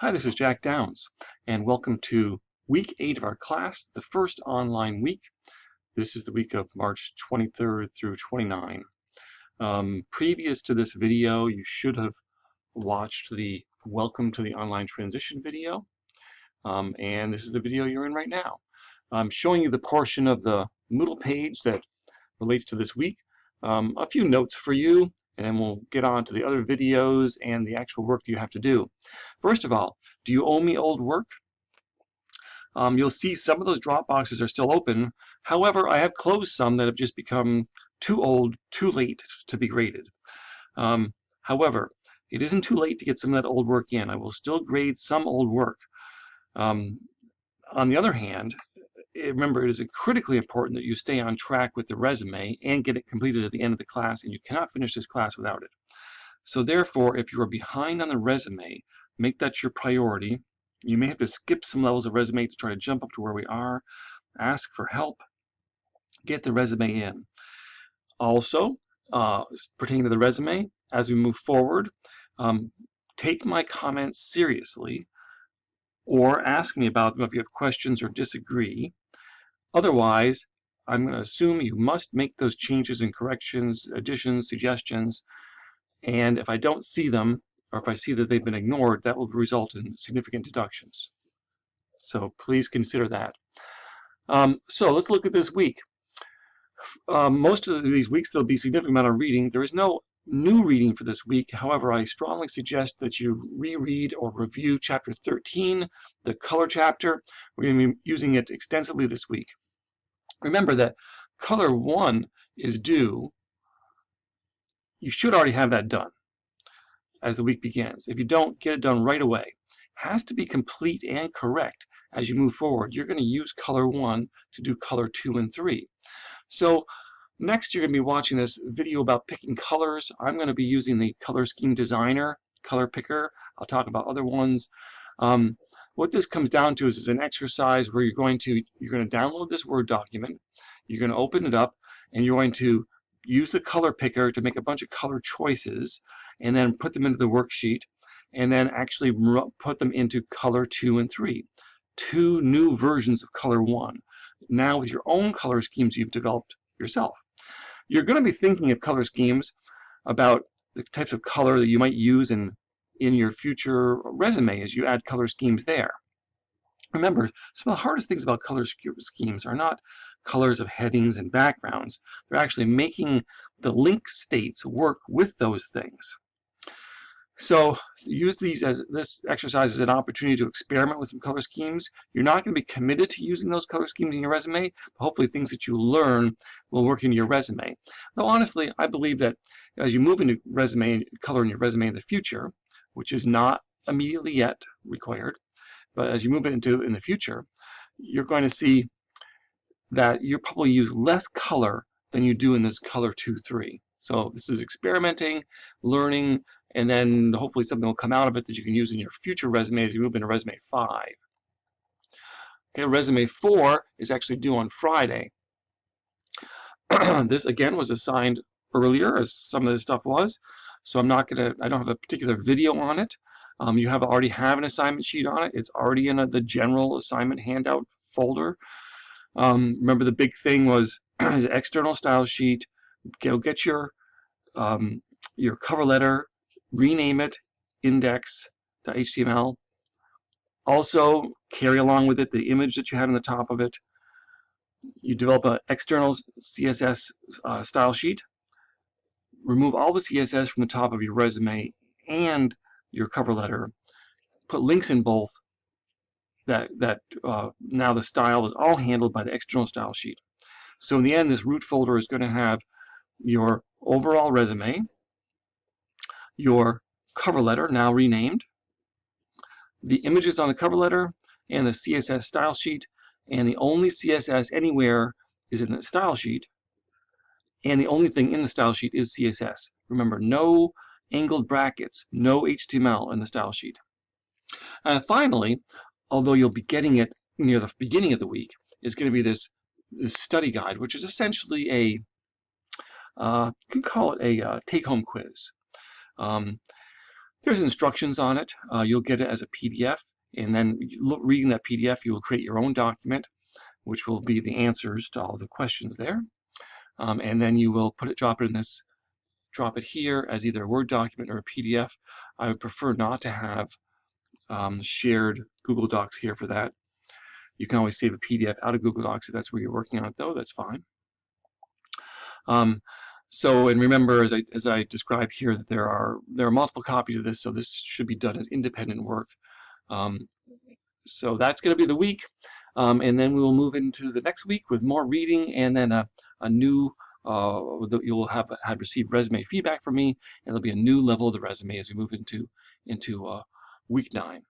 Hi, this is Jack Downs, and welcome to week 8 of our class, the first online week. This is the week of March 23rd through 29. Previous to this video, you should have watched the Welcome to the Online Transition video, and this is the video you're in right now. I'm showing you the portion of the Moodle page that relates to this week. A few notes for you, and then we'll get on to the other videos and the actual work that you have to do. First of all, do you owe me old work? You'll see some of those drop boxes are still open. However, I have closed some that have just become too old, too late to be graded. However, it isn't too late to get some of that old work in. I will still grade some old work. On the other hand, remember, it is critically important that you stay on track with the resume and get it completed at the end of the class, and you cannot finish this class without it. So therefore, if you are behind on the resume, make that your priority. You may have to skip some levels of resume to try to jump up to where we are. Ask for help. Get the resume in. Also, pertaining to the resume, as we move forward, take my comments seriously or ask me about them if you have questions or disagree. Otherwise, I'm going to assume you must make those changes and corrections, additions, suggestions, and if I don't see them, or if I see that they've been ignored, that will result in significant deductions. So please consider that. So let's look at this week. Most of these weeks there'll be a significant amount of reading. There is no new reading for this week. However, I strongly suggest that you reread or review Chapter 13, the color chapter. We're going to be using it extensively this week. Remember that Color 1 is due. You should already have that done as the week begins. If you don't, get it done right away. It has to be complete and correct as you move forward. You're going to use Color 1 to do Color 2 and 3. So next you're going to be watching this video about picking colors. I'm going to be using the Color Scheme Designer, Color Picker. I'll talk about other ones. What this comes down to is an exercise where you're going to download this Word document. You're going to open it up, and you're going to use the color picker to make a bunch of color choices and then put them into the worksheet and then actually put them into Color 2 and 3. Two new versions of Color 1. Now with your own color schemes you've developed yourself. You're going to be thinking of color schemes about the types of color that you might use in your future resume as you add color schemes there. Remember, some of the hardest things about color schemes are not colors of headings and backgrounds. They're actually making the link states work with those things. So use this exercise as an opportunity to experiment with some color schemes. You're not going to be committed to using those color schemes in your resume, but hopefully things that you learn will work into your resume. Though honestly, I believe that as you move into color in your resume in the future, which is not immediately yet required, but as you move into in the future, you're going to see that you probably use less color than you do in this Color 2-3. So this is experimenting, learning, and then hopefully something will come out of it that you can use in your future resume as you move into Resume 5. Okay, Resume 4 is actually due on Friday. This again was assigned earlier, as some of this stuff was, so I don't have a particular video on it. You already have an assignment sheet on it. It's already in the general assignment handout folder. Remember, the big thing was the external style sheet. Go get your cover letter, rename it index.html. Also, carry along with it the image that you have on the top of it. You develop an external CSS style sheet. Remove all the CSS from the top of your resume and your cover letter. Put links in both. Now the style is all handled by the external style sheet. So in the end, this root folder is going to have your overall resume, your cover letter, now renamed, the images on the cover letter, and the CSS style sheet, and the only CSS anywhere is in the style sheet, and the only thing in the style sheet is CSS. Remember, no angled brackets, no HTML in the style sheet. And finally, although you'll be getting it near the beginning of the week, is going to be this study guide, which is essentially you can call it a take-home quiz. There's instructions on it. You'll get it as a PDF, and then reading that PDF, you will create your own document, which will be the answers to all the questions there. And then you will drop it here as either a Word document or a PDF. I would prefer not to have shared Google Docs here for that. You can always save a PDF out of Google Docs if that's where you're working on it, though. That's fine. And remember, as I described here, that there are multiple copies of this, so this should be done as independent work. So that's going to be the week, and then we will move into the next week with more reading, and then a new. You'll have received resume feedback from me, and there'll be a new level of the resume as we move into week 9.